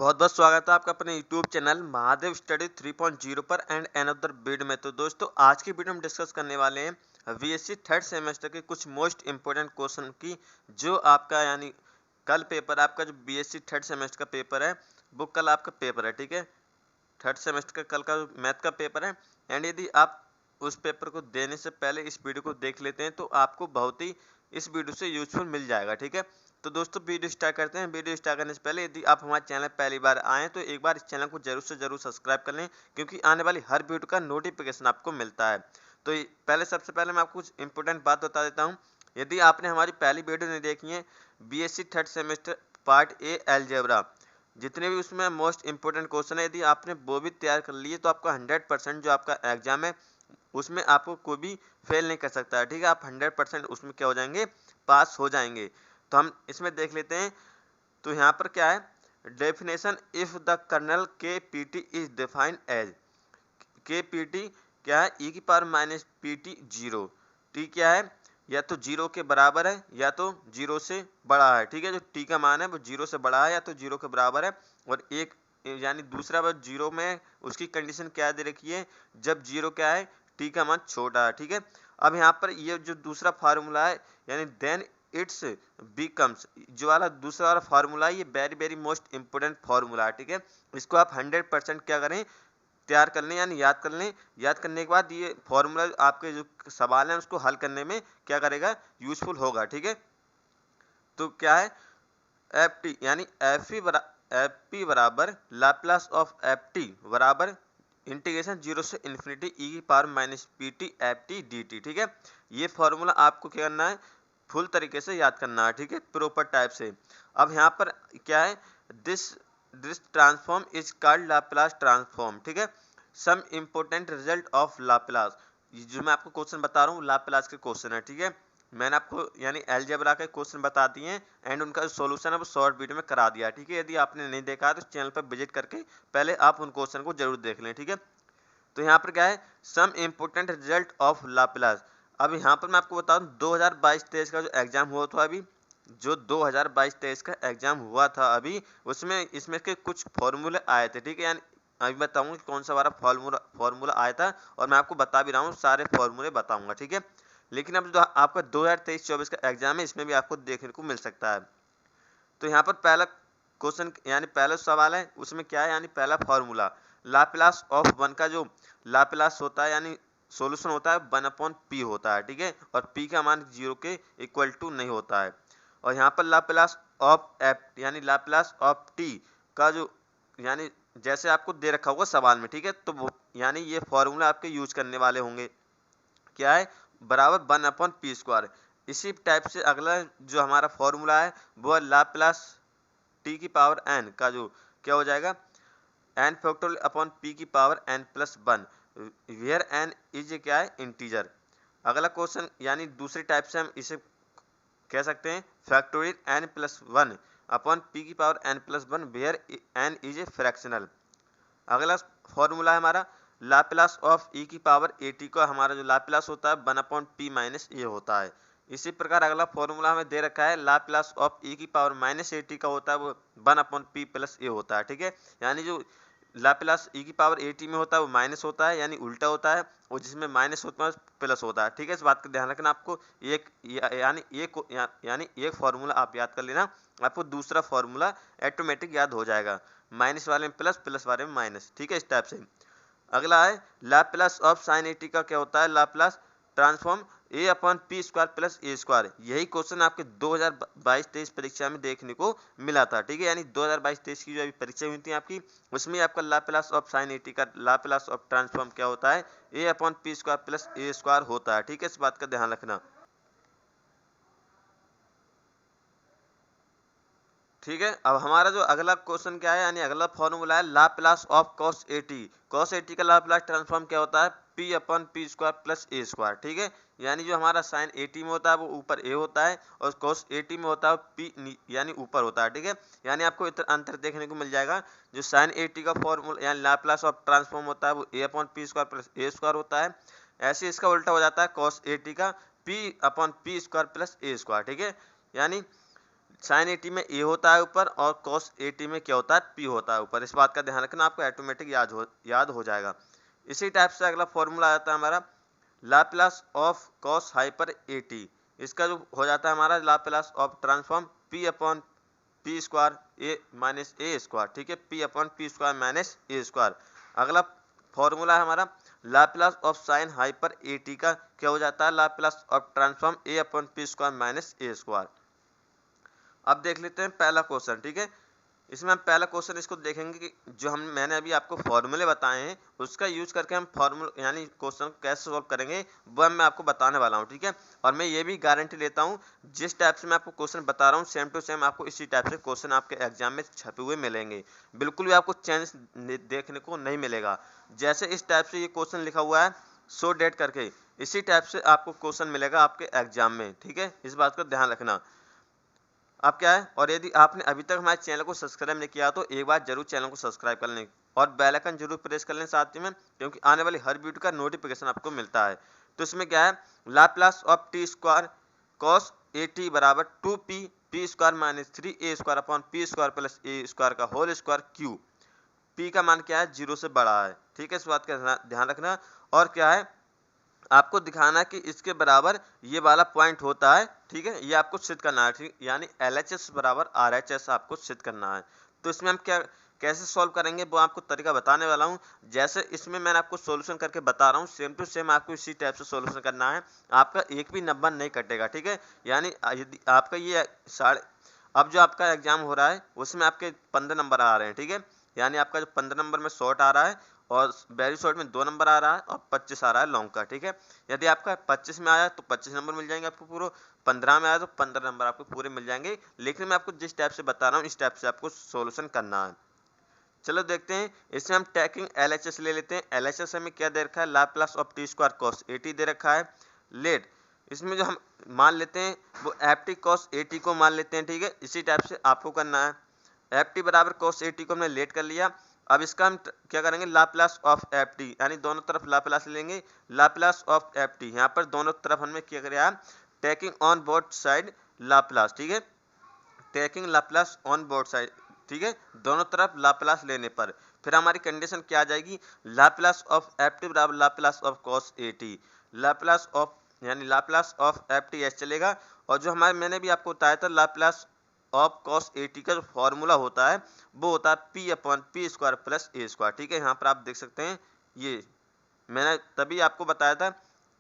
बहुत बहुत स्वागत है आपका अपने YouTube चैनल महादेव स्टडी 3.0 पर एंड अनदर वीडियो में। तो दोस्तों आज की वीडियो में डिस्कस करने वाले हैं बीएससी थर्ड सेमेस्टर के कुछ मोस्ट इंपोर्टेंट क्वेश्चन की, जो आपका यानी कल पेपर आपका जो बीएससी थर्ड सेमेस्टर का पेपर है वो कल आपका पेपर है। ठीक है, थर्ड सेमेस्टर का कल का मैथ का पेपर है। एंड यदि आप उस पेपर को देने से पहले इस वीडियो को देख लेते हैं तो आपको बहुत ही इस वीडियो से यूजफुल मिल जाएगा। ठीक है, तो दोस्तों वीडियो स्टार्ट करते हैं। वीडियो स्टार्ट करने से पहले यदि आप हमारे चैनल पहली बार आए तो एक बार इस चैनल को जरूर से जरूर सब्सक्राइब कर लें, क्योंकि आने वाली हर वीडियो का नोटिफिकेशन आपको मिलता है। तो पहले सबसे पहले मैं आपको कुछ इंपॉर्टेंट बात बता देता हूँ। यदि आपने हमारी पहली वीडियो नहीं देखी है BSc third semester part A algebra, जितने भी उसमें मोस्ट इंपोर्टेंट क्वेश्चन है, यदि आपने वो भी तैयार कर लिए तो आपका 100% जो आपका एग्जाम है उसमें आपको कोई भी फेल नहीं कर सकता है। ठीक है, आप 100% उसमें क्या हो जाएंगे, पास हो जाएंगे। तो हम इसमें देख लेते हैं। तो यहाँ पर क्या है definition, if the kernel K P T is defined as, K P T क्या है ई की power minus P T zero, T क्या है या तो जीरो के बराबर है या तो जीरो से बड़ा है। ठीक है, जो टी का मान है वो जीरो से बड़ा है या तो जीरो के बराबर है। और एक यानी दूसरा बार जीरो में उसकी कंडीशन क्या दे रखी है, जब जीरो क्या है टी का मान छोटा है। ठीक है, अब यहाँ पर ये जो दूसरा फार्मूला है यानी देन इट्स बिकम्स, जो वाला दूसरा वाला फार्मूला है ये very very most important formula है। ठीक है, इसको आप 100% क्या करें, तैयार कर लें यानी याद कर लें। याद करने के बाद ये फॉर्मूला आपके जो सवाल हैं उसको हल करने में क्या करेगा, यूजफुल होगा। ठीक है, तो क्या है एफ टी यानी एफ पी बराबर लाप्लास ऑफ एफ टी बराबर इंटीग्रेशन जीरो से इन्फिनिटी ई की power minus P T F T d t. ठीक है, ये फॉर्मूला आपको क्या करना है, फुल तरीके से याद करना है। ठीक है, प्रॉपर टाइप से। अब यहाँ पर क्या है, this this transform is called Laplace transform. ठीक है, some important result of Laplace, जो मैं आपको क्वेश्चन बता रहा हूँ लाप्लास के क्वेश्चन है। ठीक है, मैंने आपको यानी अलजेब्रा के क्वेश्चन बता दिए हैं एंड उनका जो सॉल्यूशन है वो शॉर्ट वीडियो में करा दिया है। ठीक है, यदि आपने नहीं देखा है तो चैनल पर विजिट करके पहले आप उन क्वेश्चन को जरूर देख लें। ठीक है, तो यहाँ पर क्या है some important result of Laplace. अब यहाँ पर मैं आपको बता दूं 2022-23 का जो एग्जाम हुआ था अभी, जो 2022-23 का एग्जाम हुआ था अभी, उसमें इसमें के कुछ फॉर्मूले आए थे। ठीक है, यानी अभी बताऊंगा कौन सा वाला फॉर्मूला आया था और मैं आपको बता भी रहा हूँ, सारे फॉर्मूले बताऊंगा। ठीक है, लेकिन अब जो आपका 2023-24 का एग्जाम है इसमें भी आपको देखने को मिल सकता है। तो यहाँ पर पहला क्वेश्चन यानी पहला सवाल है उसमें क्या है, यानी पहला फॉर्मूला लाप्लास ऑफ वन का जो लाप्लास होता है यानी सॉल्यूशन होता है 1/p होता है। ठीक है, और p का मान जीरो के इक्वल टू नहीं होता है। और यहाँ पर लाप्लास ऑफ एफ यानी लाप्लास ऑफ t का जो यानी जैसे आपको दे रखा होगा सवाल में। ठीक है, तो वो यानी ये फॉर्मूला आपके यूज करने वाले होंगे, क्या है बराबर 1/p²। इसी टाइप से अगला जो हमारा फॉर्मूला है वो लाप्लास टी की पावर n का जो क्या हो जाएगा n फैक्टोरियल अपॉन p की power n+1, where n is क्या है इंटीजर। अगला क्वेश्चन यानी दूसरी टाइप से हम इसे कह सकते हैं फैक्टोरियल n+1 अपॉन p की power n+1 where n is a fractional. अगला फॉर्मूला है हमारा लाप्लास ऑफ e की पावर at का, हमारा जो लाप्लास होता है 1/p - a होता है। इसी प्रकार अगला फॉर्मूला हमें दे रखा है लाप्लास ऑफ e की पावर -at का होता है वो 1/p+a होता है। ठीक है, यानी जो लाप्लास e की पावर at में होता है वो माइनस होता है यानी उल्टा होता है, और जिसमें माइनस होता है प्लस होता है। ठीक है, इस बात का ध्यान रखना आपको। एक यानी एक फॉर्मूला आप याद कर लेना, आपको दूसरा फॉर्मूला ऑटोमेटिक याद हो जाएगा, माइनस वाले में प्लस प्लस वाले में माइनस। ठीक है, इस टाइप से। अगला है लाप्लास ऑफ साइन एटी का क्या होता है, लाप्लास ट्रांसफॉर्म a/p² + a²। यही क्वेश्चन आपके 2022-23 परीक्षा में देखने को मिला था। ठीक है, यानी 2022-23 की जो अभी परीक्षा हुई थी आपकी, उसमें आपका लाप्लास ऑफ साइन एटी का लाप्लास ऑफ ट्रांसफॉर्म क्या होता है a/p² + a² होता है। ठीक है, इस बात का ध्यान रखना। ठीक है, अब हमारा जो अगला क्वेश्चन क्या है, यानी अगला फॉर्मूला है Laplace of cos at। cos at का लाप्लास ट्रांसफॉर्म क्या होता है p/p² + a²। ठीक है, यानी जो हमारा साइन at में होता है वो ऊपर a होता है और cos at में होता है p यानी ऊपर होता है। ठीक है, यानी आपको अंतर देखने को मिल जाएगा। जो साइन at का फॉर्मूला यानी लाप्लास ऑफ ट्रांसफॉर्म होता है वो a/p² + a² होता है। ऐसे इसका उल्टा हो जाता है cos at का p/p² + a²। ठीक है, यानी साइन 80 में ए होता है ऊपर और कॉस 80 में क्या होता है, पी होता है ऊपर। इस बात का ध्यान रखना, आपको ऑटोमेटिक याद हो जाएगा। इसी टाइप से अगला फॉर्मूला आ जाता है हमारा लाप्लास ऑफ कॉस हाइपर 80। इसका जो हो जाता है हमारा Laplace of transform p upon p square a minus a square, ठीक है, p upon p square minus a square. अगला फॉर्मूला है हमारा लाप्लास ऑफ साइन हाइपर 80 का क्या हो जाता है, Laplace of transform A upon p square minus a square. अब देख लेते हैं पहला क्वेश्चन, ठीक है। इसमें हम पहला क्वेश्चन इसको देखेंगे कि जो मैंने अभी आपको फॉर्मूले बताए हैं उसका यूज करके हम फॉर्मूला यानी क्वेश्चन कैसे सॉल्व करेंगे वो मैं आपको बताने वाला हूं, ठीक है। और मैं ये भी गारंटी लेता हूं जिस टाइप से मैं आपको क्वेश्चन बता रहा हूं सेम टू सेम आपको इसी टाइप से क्वेश्चन आपके एग्जाम में छपे हुए मिलेंगे। बिल्कुल भी आपको चेंज देखने को नहीं मिलेगा। जैसे इस टाइप से ये क्वेश्चन लिखा हुआ है सो डेट करके, इसी टाइप से आपको क्वेश्चन मिलेगा आपके एग्जाम में, ठीक है। इस बात का ध्यान रखना। अब क्या है, और यदि आपने अभी तक हमारे चैनल को सब्सक्राइब नहीं किया तो एक बार जरूर चैनल को सब्सक्राइब कर लें और बेल आइकन जरूर प्रेस कर लें साथ में, क्योंकि आने वाली हर वीडियो का नोटिफिकेशन आपको मिलता है। तो इसमें क्या है, Laplace of t square cos 80 बराबर 2p p square minus 3a square upon p square plus a square का होल स्क्वायर क्यू। पी का मान क्या है, 0 से बड़ा है, ठीक है। इस बात का ध्यान रखना। और क्या है, आपको दिखाना कि इसके बराबर ये वाला पॉइंट होता है, ठीक है। ये आपको सिद्ध करना है, ठीक, यानी LHS बराबर RHS आपको सिद्ध करना है। तो इसमें हम क्या कैसे सॉल्व करेंगे वो आपको तरीका बताने वाला हूं। जैसे इसमें मैंने आपको सॉल्यूशन करके बता रहा हूं सेम टू सेम आपको इसी टाइप से सॉल्यूशन करना है। आपका एक भी नंबर नहीं कटेगा, ठीक है। यानी यदि आपका ये अब जो आपका एग्जाम हो रहा है उसमें आपके 15 नंबर आ रहे हैं, ठीक है। यानी आपका जो 15 नंबर में शॉर्ट आ रहा है और वेरी शॉर्ट में 2 नंबर आ रहा है और 25 आ रहा है लॉन्ग का, ठीक है। यदि आपका 25 में आया तो 25 नंबर मिल जाएंगे आपको पूरे, 15 में आया तो 15 नंबर आपको पूरे मिल जाएंगे। लेकिन मैं आपको जिस टाइप से बता रहा हूँ इस टाइप से आपको सोल्यूशन करना है। चलो देखते हैं। इसमें हम टेकिंग LHS ले लेते हैं। LHS हमें क्या दे रखा है, Laplace of t square cos 80 दे रखा है। लेट इसमें जो हम मान लेते हैं वो FT कॉस 80 को मान लेते हैं, ठीक है। इसी टाइप से आपको करना है। FT बराबर कॉस 80 को हमने लेट कर लिया। अब इसका हम क्या करेंगे, लाप्लास ऑफ FT यानी दोनों तरफ लाप्लास लेंगे। लाप्लास ऑफ FT यहाँ पर दोनों तरफ हमने क्या किया, taking on both side Laplace, ठीक है, taking Laplace on both side, ठीक है, दोनों तरफ लाप्लास लेने पर फिर हमारी कंडीशन क्या आ जाएगी, लाप्लास ऑफ FT बराबर Laplace of cos 80। Laplace of यानी लाप्लास ऑफ FT ऐसे चलेगा। और जो हमारे मैंने भी आपको बताया था लाप्लास ऑफ कॉस 80 का जो फॉर्मूला होता है वो होता है p upon p square plus a square, ठीक है। यहाँ पर आप देख सकते हैं ये मैंने तभी आपको बताया था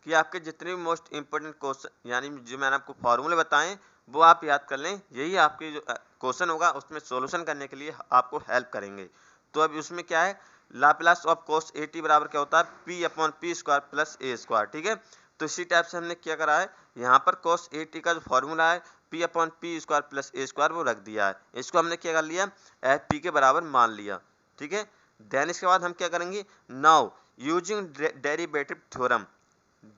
कि आपके जितने भी मोस्ट इंपोर्टेंट क्वेश्चन यानी जो मैंने आपको फॉर्मूले बताएं वो आप याद कर लें। यही आपके जो क्वेश्चन होगा उसमें सॉल्यूशन करने के लिए आपको हेल्प करेंगे। तो अब उसमें क्या है, लाप्लास ऑफ कॉस 80 बराबर क्या होता है, p upon p square plus a square, ठीक है। तो इसी टाइप से हमने क्या करा है, यहाँ पर कॉस 80 का जो फॉर्मूला है p upon p square plus a square वो रख दिया है। इसको हमने क्या कर लिया, एफ पी के बराबर मान लिया, ठीक है। देन इसके बाद हम क्या करेंगे, नाउ यूजिंग डेरिवेटिव थ्योरम,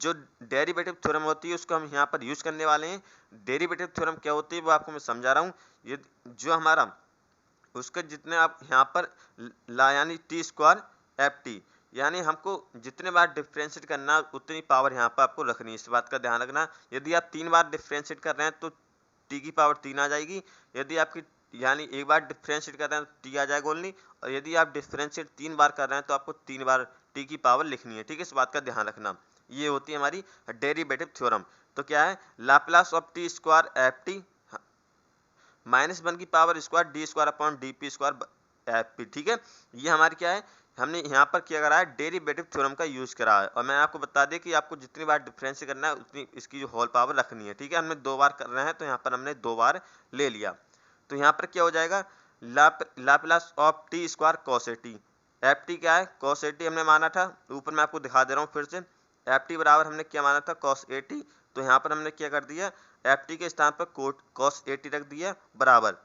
जो डेरिवेटिव थ्योरम होती है उसको हम यहाँ पर यूज करने वाले हैं। डेरिवेटिव थ्योरम क्या होती है वो आपको मैं समझा रहा हूँ। ये जो हमारा उसके जितने आप यहाँ पर ला यानी टी स्क्वायर एफ टी, यानी हमको जितने बार डिफ्रेंशिएट करना उतनी पावर यहाँ पर आपको रखनी है। इस बात का ध्यान रखना। यदि आप 3 बार डिफ्रेंशिएट कर रहे हैं तो टी की पावर 3 आ जाएगी। यदि आपकी यानी एक बार डिफ्रेंशिएट कर रहे हैं तो टी आ जाएगा ओनली। और यदि आप डिफ्रेंशिएट 3 बार कर रहे हैं तो आपको 3 बार टी की पावर लिखनी है, ठीक है। इस बात का ध्यान रखना। ये होती है हमारी डेरिवेटिव थ्योरम। तो क्या है, Laplace of t square F T -1 की power square D square upon d p square f P, ठीक है। ये हमारी क्या है, हमने यहाँ पर क्या करा है, डेरिवेटिव थ्योरम का यूज करा है। और मैं आपको बता दें कि आपको जितनी बार डिफरेंस करना है उतनी इसकी जो होल पावर रखनी है, ठीक है। हमने 2 बार कर रहे हैं तो यहाँ पर हमने 2 बार ले लिया। तो यहाँ पर क्या हो जाएगा, Laplace of t square cos 80। F T क्या है, कॉस 80 हमने माना था। ऊपर मैं आपको दिखा दे रहा हूँ फिर से। एफ टी बराबर हमने क्या माना था, कॉस 80। तो यहाँ पर हमने क्या कर दिया, एफ टी के स्थान पर कॉस 80 रख दिया बराबर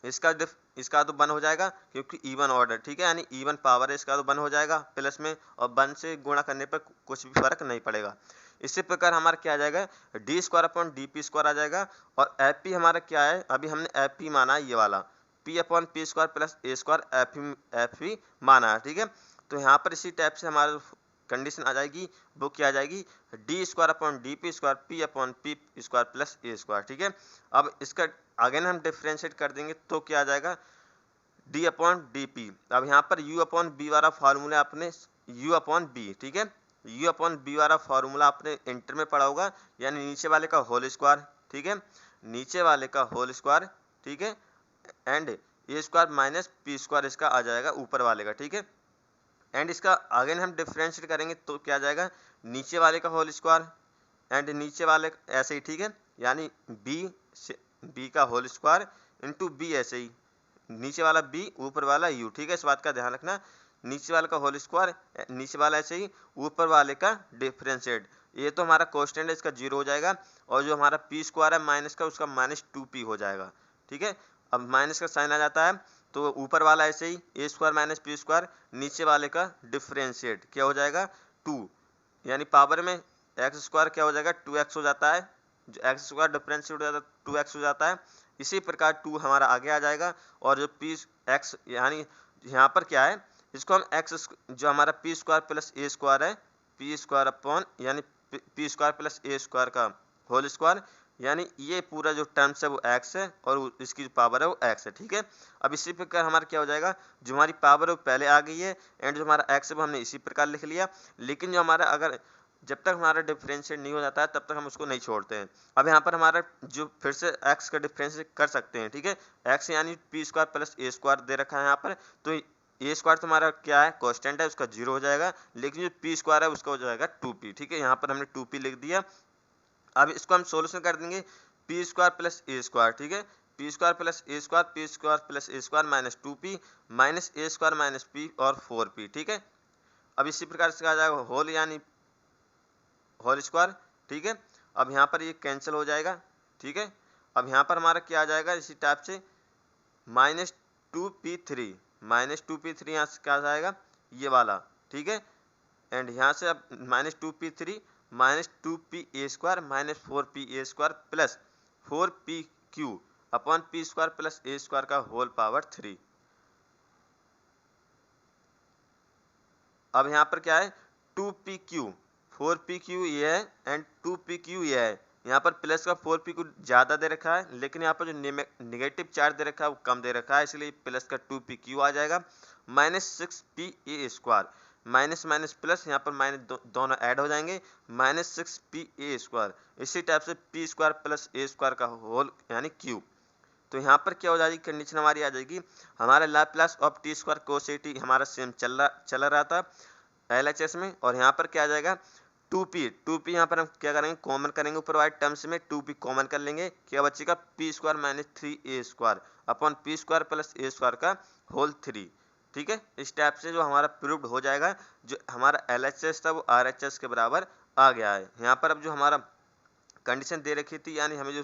इसका तो 1 हो जाएगा क्योंकि इवन ऑर्डर, ठीक है, यानी इवन पावर है, इसका तो 1 हो जाएगा प्लस में। और 1 से गुणा करने पर कुछ भी फर्क नहीं पड़ेगा। इसी प्रकार हमारा क्या आ जाएगा, d square upon d p square आ जाएगा। और एफ पी हमारा क्या है, अभी हमने एफ पी माना है ये वाला, p upon p square plus a square f p माना है, ठीक है। तो यहाँ पर इसी टाइप से हमारा कंडीशन आ जाएगी, वो क्या आ जाएगी, d square upon d p square p upon p square plus a square, ठीक है। अब इसका अगेन हम डिफ्रेंशिएट कर देंगे तो क्या आ जाएगा, डी अपॉन डी पी। अब यहाँ पर यू अपॉन बी वाला फार्मूला आपने यू अपॉन बी, ठीक है, यू अपॉन बी वाला फार्मूला आपने इंटर में पढ़ा होगा, यानी नीचे वाले का होल स्क्वायर, ठीक है, नीचे वाले का होल स्क्वायर, ठीक है, and A square minus P square इसका आ जाएगा ऊपर वाले का, ठीक है। एंड इसका अगेन हम डिफ्रेंशिएट करेंगे तो क्या आ जाएगा, नीचे वाले का होल स्क्वायर एंड नीचे वाले ऐसे ही, ठीक है, यानी बी का होल स्क्वायर इंटू बी, ऐसे ही नीचे वाला बी ऊपर वाला यू, ठीक है, इस बात का ध्यान रखना, नीचे वाले का होल स्क्वायर नीचे वाला ऐसे ही ऊपर वाले का डिफरेंशिएट। ये तो हमारा कांस्टेंट है, इसका जीरो हो जाएगा, और जो हमारा पी स्क्वायर है माइनस का उसका -2p हो जाएगा, ठीक है। अब माइनस का साइन आ जाता है तो ऊपर वाला ऐसे ही ए स्क्वायर माइनस पी स्क्वायर, नीचे वाले का डिफरेंशिएट क्या हो जाएगा 2, यानी पावर में एक्स स्क्वायर क्या हो जाएगा 2x हो जाता है, जो एक्स स्क्वायर डिफरेंशिएट हो जाता है 2x हो जाता है। इसी प्रकार 2 हमारा आगे आ जाएगा, और जो पी एक्स यानी यहाँ पर क्या है, इसको हम एक्स जो हमारा P square plus a square है, पी स्क्वायर अपॉन यानी P square plus a square का होल स्क्वायर, यानी ये पूरा जो टर्म्स है वो x है और इसकी जो पावर है वो x है, ठीक है। अब इसी प्रकार हमारा क्या हो जाएगा, जो हमारी पावर है वो पहले आ गई है एंड जो हमारा x है वो हमने इसी प्रकार लिख लिया, लेकिन जो हमारा अगर जब तक हमारा डिफरेंशिएट नहीं हो जाता है तब तक हम उसको नहीं छोड़ते हैं। अब यहाँ पर हमारा जो फिर से x का डिफरेंशिएट कर सकते हैं, ठीक है, x यानी P square plus a square दे रखा है यहाँ पर, तो ए स्क्वायर तुम्हारा क्या है कांस्टेंट है, उसका जीरो हो जाएगा, लेकिन जो पी स्क्वायर है उसका हो जाएगा 2p, ठीक है, यहाँ पर हमने 2p लिख दिया। अब इसको हम सोल्यूशन कर देंगे P square plus a square, ठीक है, P square plus a square, P square plus a square minus 2p minus a square minus P और 4p, ठीक है। अब इसी प्रकार से आ जाएगा होल यानी होल स्क्वायर, ठीक है। अब यहाँ पर ये कैंसिल हो जाएगा, ठीक है। अब यहाँ पर हमारा क्या आ जाएगा इसी टाइप से -2p3 -2p3 यहाँ से क्या आ जाएगा ये वाला, ठीक है, एंड यहाँ से अब -2p3 -2p a square minus 4p a square plus 4pq upon p square plus a square का होल पावर 3। अब यहाँ पर क्या है 2pq 4pq ये है एंड 2pq ये है, यहाँ पर प्लस का 4pq ज़्यादा दे रखा है, लेकिन यहाँ पर जो नेगेटिव चार्ज दे रखा है वो कम दे रखा है, इसलिए प्लस का 2pq आ जाएगा -6p ए स्क्वायर, माइनस माइनस प्लस यहाँ पर माइनस दोनों ऐड हो जाएंगे -6p ए स्क्वायर, इसी टाइप से P square plus a square का होल यानी क्यूब। तो यहाँ पर क्या हो जाएगी कंडीशन हमारी आ जाएगी, हमारा Laplace of t square cos A T हमारा सेम चल रहा था LHS में, और यहाँ पर क्या आ जाएगा 2p यहाँ पर हम क्या करेंगे कॉमन करेंगे, ऊपर वाले टर्म्स में 2p कॉमन कर लेंगे, क्या बचेगा p square minus 3a square upon p square plus a square का होल 3, ठीक है। इस टाइप से जो हमारा प्रूव्ड हो जाएगा, जो हमारा LHS था वो RHS के बराबर आ गया है। यहाँ पर अब जो हमारा कंडीशन दे रखी थी, यानी हमें जो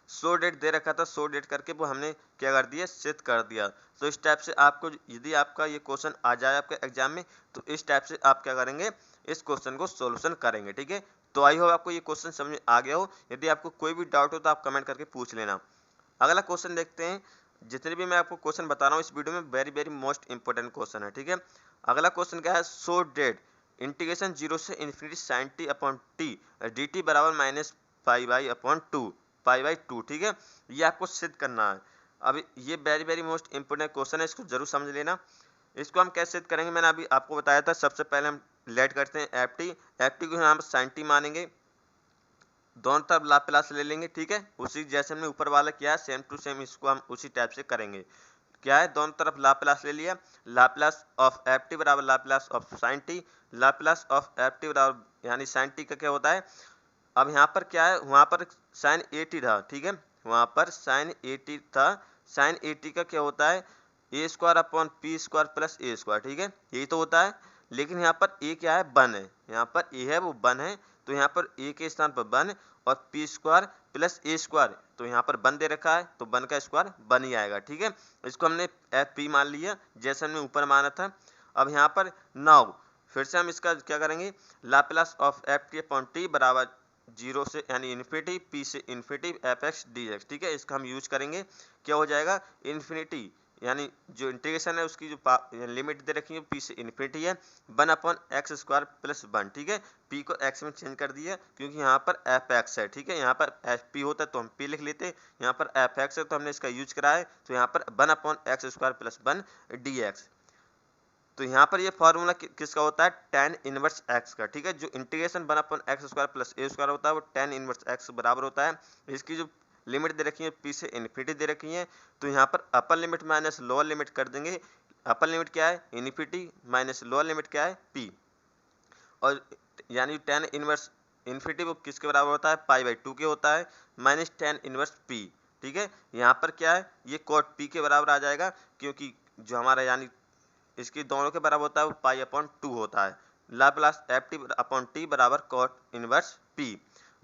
सो डेट दे रखा था, सो डेट करके वो हमने क्या कर दिया सिद्ध कर दिया। तो इस टाइप से आपको यदि आपका ये क्वेश्चन आ जाए आपके एग्जाम में, तो इस टाइप से आप क्या करेंगे इस क्वेश्चन को सॉल्यूशन करेंगे, ठीक है। तो आई होप आपको ये क्वेश्चन समझ में आ गया हो, यदि आपको कोई भी डाउट हो तो आप कमेंट करके पूछ लेना। अगला क्वेश्चन देखते हैं, जितने भी मैं आपको क्वेश्चन बता रहा हूँ इस वीडियो में वेरी मोस्ट इंपॉर्टेंट क्वेश्चन है, ठीक है। अगला क्वेश्चन क्या है, सो डेट इंटीग्रेशन 0 से infinity sine t upon t d t बराबर -π/2, ठीक है, ये आपको सिद्ध करना है। अब ये वेरी मोस्ट इंपोर्टेंट क्वेश्चन है, इसको जरूर समझ लेना। इसको हम कैसे सिद्ध करेंगे मैंने अभी आपको बताया था। सबसे पहले हम लेट करते हैं एफ टी को यहाँ पर साइन टी मानेंगे, दोनों तरफ लाप्लास ले लेंगे, ठीक है, उसी जैसे हमने ऊपर वाला किया है सेम टू सेम इसको हम उसी टाइप से करेंगे। क्या है दोनों तरफ लाप्लास ले लिया, लाप्लास ऑफ एफ टी बराबर Laplace of sine T, Laplace of f t बराबर यानी साइन टी का क्या होता है, अब यहाँ पर क्या है वहाँ पर साइन 80 था, ठीक है, वहाँ पर साइन 80 था, साइन 80 का क्या होता है a square upon p square plus a square, ठीक है, यही तो होता है। लेकिन यहाँ पर ए क्या है 1 है, यहाँ पर ए है वो 1 है, तो यहाँ पर ए के स्थान पर 1 और P square plus a square, तो यहाँ पर 1 दे रखा है तो 1 का स्क्वायर 1 ही आएगा, ठीक है। इसको हमने एफ पी मान लिया जैसे हमने ऊपर माना था। अब यहाँ पर नाउ फिर से हम इसका क्या करेंगे, Laplace of f T upon T बराबर 0 से यानी इन्फिनिटी पी से infinity F x D x, ठीक है, इसका हम यूज करेंगे, क्या हो जाएगा इन्फिनिटी यानी जो इंटीग्रेशन है उसकी जो लिमिट दे रखी है पी से इन्फिनिटी है, 1/x² प्लस 1, ठीक है। पी को एक्स में चेंज कर दिया क्योंकि यहाँ पर एफ एक्स है, ठीक है। यहाँ पर एफ पी होता तो हम पी लिख लेते, यहाँ पर एफ एक्स है तो हमने इसका यूज करा है, तो यहाँ पर 1/x² प्लस 1 dx। तो यहाँ पर ये फॉर्मूला किसका होता है, tan इनवर्स x का, ठीक है। जो इंटीग्रेशन 1/x² प्लस a² होता है वो tan इनवर्स x बराबर होता है। इसकी जो लिमिट दे रखी है p से इन्फिनिटी दे रखी है, तो यहाँ पर upper limit minus lower limit कर देंगे। अपर लिमिट क्या है इन्फिनिटी, माइनस लोअर लिमिट क्या है p, और यानी tan इनवर्स इन्फिनिटी वो किसके बराबर होता है, π/2 के होता है, माइनस tan इनवर्स p, ठीक है। यहाँ पर क्या है ये cot p के बराबर आ जाएगा, क्योंकि जो हमारा यानी इसकी दोनों के बराबर होता है वो π/2 होता है। लाप्लास ft/t बराबर cot inverse p।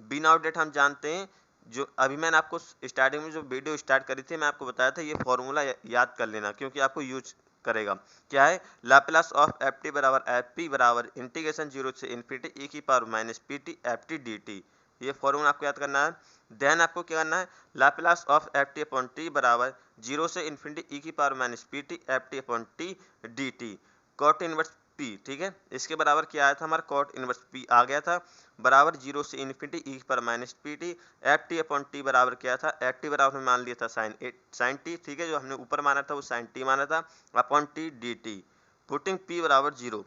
We know that हम जानते हैं, जो अभी मैंने आपको स्टार्टिंग में जो वीडियो स्टार्ट करी थी मैं आपको बताया था ये फॉर्मूला याद कर लेना क्योंकि आपको यूज करेगा। क्या है, लाप्लास ऑफ ft बराबर fp बराबर इंटीग्रेशन 0 से इन्फिनिटी e⁻pt ft dt। ये फॉर्मूला आपको याद करना है। देन आपको क्या करना है, लाप्लास ऑफ ft/t बराबर 0 से infinity e⁻pt ft/t dt cot inverse p, ठीक है। इसके बराबर क्या आया था हमारा, कॉट इनवर्स p आ गया था, बराबर 0 से इन्फिनिटी e⁻pt ft/t बराबर क्या था, ft बराबर मान लिया था साइन t, ठीक है। जो हमने ऊपर माना था वो साइन t माना था, upon t dt। Putting p बराबर 0,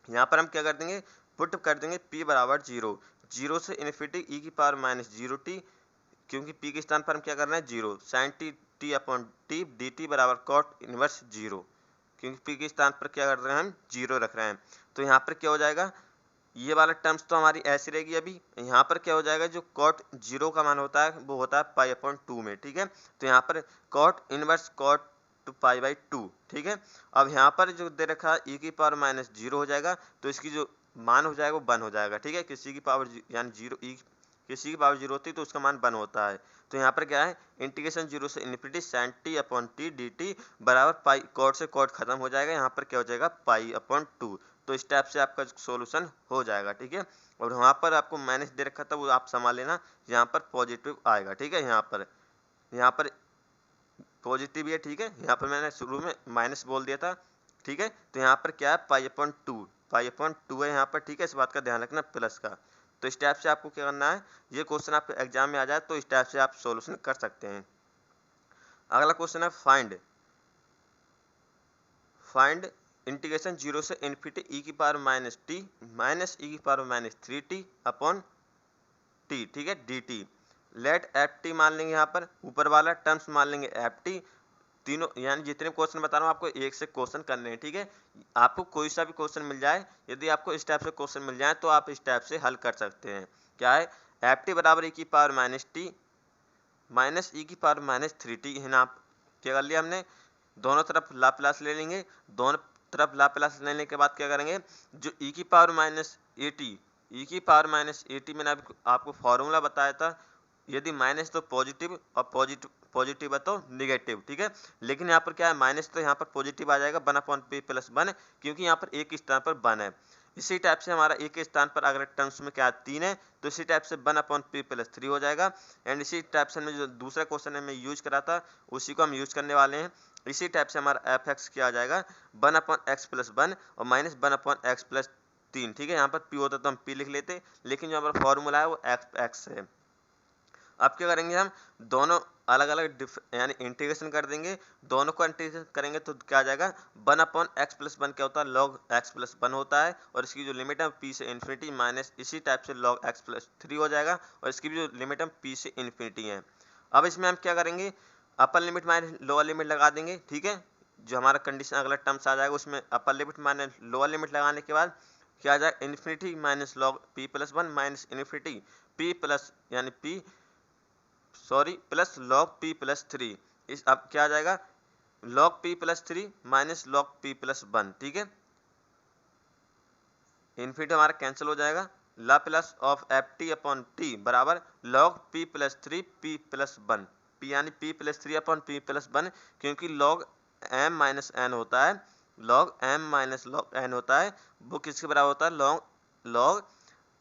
यहाँ पर हम क्या कर देंगे, पुट कर देंगे p बराबर 0, 0 से इन्फिनिटी e⁻0t, क्योंकि p के स्थान पर हम क्या करना है 0, साइन t अपॉन t dt बराबर कॉट इनवर्स 0, क्योंकि p के स्थान पर क्या कर रहे हैं हम 0 रख रहे हैं। तो यहाँ पर क्या हो जाएगा, ये वाला टर्म्स तो हमारी ऐसी रहेगी। अभी यहाँ पर क्या हो जाएगा, जो कॉट 0 का मान होता है वो होता है π/2 में, ठीक है। तो यहाँ पर कॉट इनवर्स कॉट टू π/2, ठीक है। अब यहाँ पर जो दे रखा है e⁻0 हो जाएगा, तो इसकी जो मान हो जाएगा वो 1 हो जाएगा, ठीक है। किसी की पावर यानी 0 किसी की पावर 0 होती है तो उसका मान 1 होता है। तो यहाँ पर क्या है, इंटीग्रेशन 0 से इन्फिनिटी साइन t अपॉन t dt बराबर पाई, कॉट से कॉट खत्म हो जाएगा, यहाँ पर क्या हो जाएगा π/2। तो इस टाइप से आपका सॉल्यूशन हो जाएगा, ठीक है। और वहाँ पर आपको माइनस दे रखा था वो आप संभाल लेना, यहाँ पर पॉजिटिव आएगा, ठीक है। यहाँ पर पॉजिटिव है, ठीक है। यहाँ पर मैंने शुरू में माइनस बोल दिया था, ठीक है। तो यहाँ पर क्या है π/2 है यहाँ पर, ठीक है। इस बात का ध्यान रखना प्लस का। तो इस टाइप से आपको क्या करना है, ये क्वेश्चन आपके एग्जाम में आ जाए तो इस टाइप से आप सॉल्यूशन कर सकते हैं। अगला क्वेश्चन है फाइंड इंटीग्रेशन 0 से infinity e⁻t minus e⁻3t upon t, ठीक है, dt। लेट ft मान लेंगे, यहाँ पर ऊपर वाला टर्म्स मान लेंगे ft। तीनों यानी जितने क्वेश्चन बता रहा हूँ आपको एक से क्वेश्चन करने हैं, ठीक है। आपको कोई सा भी क्वेश्चन मिल जाए, यदि आपको इस टाइप से क्वेश्चन मिल जाए तो आप इस टाइप से हल कर सकते हैं। क्या है, ft बराबर e⁻t माइनस e⁻3t है ना। आप क्या कर लिया हमने, दोनों तरफ लाप्लास ले लेंगे। दोनों तरफ लाप्लास लेने के बाद क्या करेंगे, जो e⁻at मैंने आपको फॉर्मूला बताया था, यदि माइनस तो पॉजिटिव और पॉजिटिव है तो निगेटिव, ठीक है। लेकिन यहाँ पर क्या है, माइनस तो यहाँ पर पॉजिटिव आ जाएगा 1/p+1, क्योंकि यहाँ पर एक स्थान पर 1 है। इसी टाइप से हमारा एक के स्थान पर अगर टर्म्स में क्या 3 है तो इसी टाइप से 1/p+3 हो जाएगा। एंड इसी टाइप से में जो दूसरा क्वेश्चन है मैं यूज करा था उसी को हम यूज करने वाले हैं। इसी टाइप से हमारा f(x) क्या आ जाएगा 1/x+1 और माइनस 1/x+3, ठीक है। यहाँ पर p होता तो हम p लिख लेते, लेकिन जो हमारा फॉर्मूला है वो x है। अब क्या करेंगे, हम दोनों अलग अलग यानी इंटीग्रेशन कर देंगे। दोनों को इंटीग्रेशन करेंगे तो क्या आ जाएगा 1/x+1 क्या होता है log x+1 होता है, और इसकी जो लिमिट है p से इन्फिनिटी माइनस इसी टाइप से log x+3 हो जाएगा, और इसकी भी जो लिमिट है p से इन्फिनिटी है। अब इसमें हम क्या करेंगे, upper limit minus lower limit लगा देंगे, ठीक है। जो हमारा कंडीशन अगला टर्म्स आ जाएगा उसमें upper limit minus lower limit लगाने के बाद क्या आ जाएगा, infinity minus log p+1 minus infinity p plus यानी प्लस log p+3। इस अब क्या आ जाएगा log p+3 minus log p+1, ठीक है। इन्फिनिटी हमारा कैंसिल हो जाएगा। Laplace of ft upon t बराबर log p+3 p+1, p यानी p+3 अपॉन p+1, क्योंकि log m माइनस n होता है, log m minus log n होता है, वो किसके बराबर होता है, log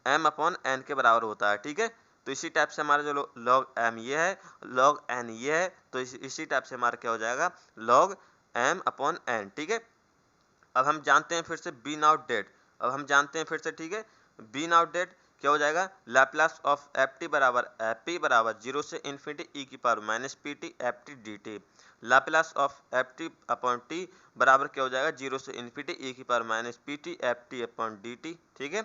m अपॉन n के बराबर होता है, ठीक है। तो इसी टाइप से हमारा जो लॉग एम ये है, लॉग एन ये है, तो इसी टाइप से हमारा क्या हो जाएगा लॉग एम अपॉन एन। ठीक है, अब हम जानते हैं फिर से बी नॉट डेट, अब हम जानते हैं फिर से, ठीक है, बी नॉट डेट क्या हो जाएगा, लैप्लास ऑफ एफ टी बराबर एफ पी बराबर 0 से इन्फिनिटी ई की power minus P T F T d T. Laplace of f T upon T बराबर क्या हो जाएगा 0 से इन्फिनिटी ई की power minus P T F T upon D t. ठीक है,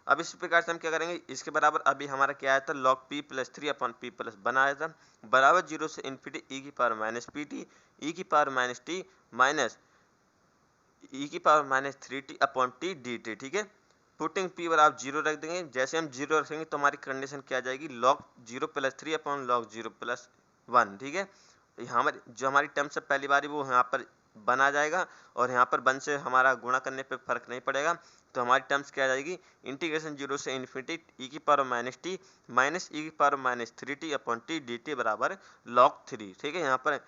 अब इस प्रकार से हम क्या करेंगे, इसके बराबर अभी हमारा क्या आया था log P plus 3 upon P plus बनाया था बराबर 0 से इन्फिनिटी ई की power minus P T E की पावर माइनस टी माइनस ई की power minus 3t upon t d t. ठीक है, पुटिंग पी बराबर 0 रख देंगे, जैसे हम 0 रखेंगे तो हमारी कंडीशन क्या आ जाएगी log 0 plus 3 upon log 0 plus 1। ठीक है, यहाँ जो हमारी टर्म से पहली बारी वो यहाँ पर बन आ जाएगा और यहाँ पर 1 से हमारा गुणा करने पे फर्क नहीं पड़ेगा, तो हमारी टर्म्स क्या आ जाएगी इंटीग्रेशन 0 से इन्फिनिटी ई की पावर माइनस टी माइनस ई की power minus 3t upon t d t बराबर लॉग 3। ठीक है, यहाँ पर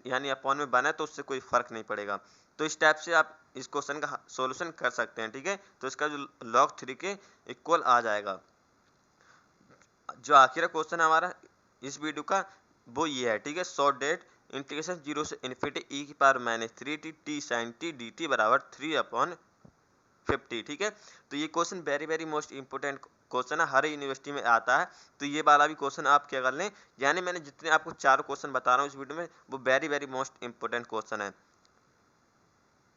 यानी अपॉन में बना है तो उससे कोई फर्क नहीं पड़ेगा। तो इस टाइप से आप इस क्वेश्चन का सॉल्यूशन कर सकते हैं। ठीक है, तो इसका जो लॉग 3 के इक्वल आ जाएगा। जो आखिरी क्वेश्चन है हमारा इस वीडियो का वो ये है। ठीक है, शॉर्ट डेट इंटीग्रेशन 0 से इन्फिनिटी ई की power minus 3t t sine t d t बराबर 3 अपॉन 50। ठीक है, तो ये question very most important question है, हर यूनिवर्सिटी में आता है, तो ये वाला भी क्वेश्चन आप क्या कर लें, यानी मैंने जितने आपको 4 क्वेश्चन बता रहा हूँ इस वीडियो में वो वेरी मोस्ट इंपोर्टेंट क्वेश्चन है।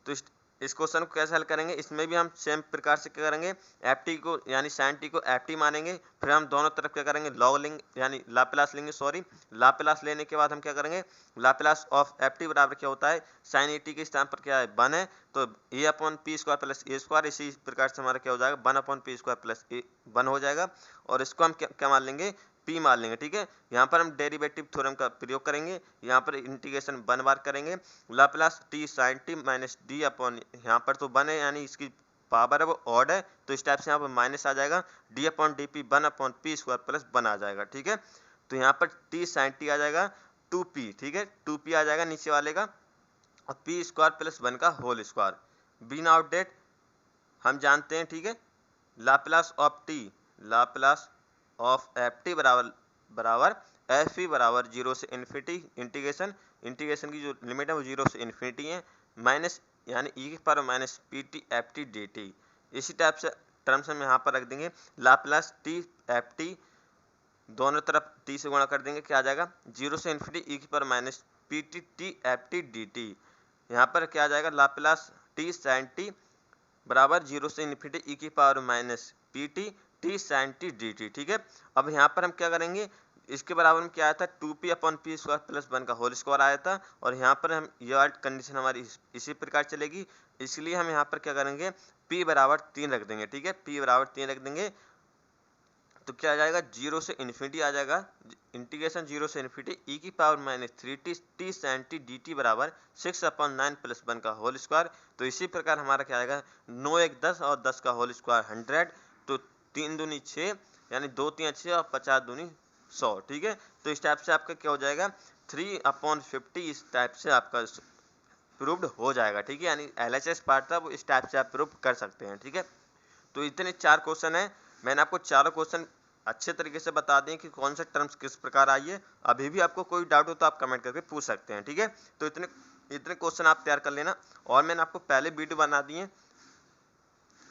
तो इस क्वेश्चन को कैसे हल करेंगे, इसमें भी हम सेम प्रकार से क्या करेंगे एफ टी को यानी साइन टी को एफ टी मानेंगे, फिर हम दोनों तरफ क्या करेंगे लॉग लेंगे यानी लाप्लास लेंगे, लाप्लास लेने के बाद हम क्या करेंगे लाप्लास ऑफ एफ टी बराबर क्या होता है साइन ए टी के स्थान पर क्या है 1 है, तो ए upon p square plus a square, इसी प्रकार से हमारा क्या हो जाएगा 1 अपॉन पी स्क्वायर प्लस ए 1 हो जाएगा, और इसको हम क्या मान लेंगे पी मान लेंगे। ठीक है, यहाँ पर हम डेरिवेटिव थ्योरम का प्रयोग करेंगे, यहाँ पर इंटीग्रेशन 1 बार करेंगे, Laplace t sine t minus d upon यहाँ पर तो 1 है यानी इसकी पावर है वो ऑड है, तो इस टाइप से यहाँ पर माइनस आ जाएगा D upon d P 1 upon p square plus 1 आ जाएगा। ठीक है, तो यहाँ पर टी साइन टी आ जाएगा 2p। ठीक है, 2p आ जाएगा नीचे वाले का और पी स्क्वायर प्लस 1 का whole square. We know that हम जानते हैं। ठीक है, Laplace of t Laplace of f t बराबर एफ ई बराबर 0 से इन्फिनिटी इंटीग्रेशन की जो लिमिट है वो 0 से इन्फिनिटी है माइनस यानी ई की power minus P T F T d T. इसी टाइप से टर्म्स हम यहाँ पर रख देंगे लाप्लास टी एफ टी, दोनों तरफ टी से गुणा कर देंगे, क्या आ जाएगा 0 से इन्फिनिटी ई की power minus P t T F T d T. यहाँ पर क्या आ जाएगा लाप्लास टी साइन टी बराबर 0 से इन्फिनिटी ई की power minus P t t sine t d t. ठीक है, अब यहाँ पर हम क्या करेंगे इसके बराबर में क्या आया था 2p upon p square plus 1 का होल स्क्वायर आया था, और यहाँ पर हम ये कंडीशन हमारी इसी प्रकार चलेगी, इसलिए हम यहाँ पर क्या करेंगे p बराबर 3 रख देंगे। ठीक है, p बराबर 3 रख देंगे तो क्या आ जाएगा 0 से इन्फिनिटी आ जाएगा इंटीग्रेशन 0 से इन्फिनिटी ई की power minus 3t t sine t d t बराबर 6 अपॉन 9 प्लस 1 का होल स्क्वायर। तो इसी प्रकार हमारा क्या आएगा 9 एक 10 और 10 का होल स्क्वायर 100, तो 3 दूनी 6 यानी 2 3 6 और 50 दूनी 100। ठीक है, तो इस टाइप से आपका क्या हो जाएगा 3 अपॉन 50 इस टाइप से आपका प्रूव्ड हो जाएगा। ठीक है, यानी LHS पार्ट था वो इस टाइप से आप प्रूव कर सकते हैं। ठीक है, तो इतने 4 क्वेश्चन है, मैंने आपको चारों क्वेश्चन अच्छे तरीके से बता दें कि कौन से टर्म्स किस प्रकार आई है। अभी भी आपको कोई डाउट हो तो आप कमेंट करके पूछ सकते हैं। ठीक है, तो इतने क्वेश्चन आप तैयार कर लेना, और मैंने आपको पहले वीडियो बना दी है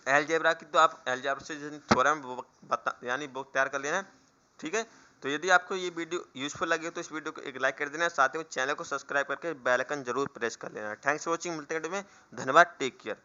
अलजेब्रा की, तो आप अलजेब्रा से थ्योरम यानी वो तैयार कर लेना। ठीक है, तो यदि आपको ये वीडियो यूजफुल लगे तो इस वीडियो को एक लाइक कर देना, साथ ही चैनल को सब्सक्राइब करके बेल आइकन जरूर प्रेस कर लेना। थैंक्स फॉर वॉचिंग, मिलते हैं वीडियो में, धन्यवाद, टेक केयर।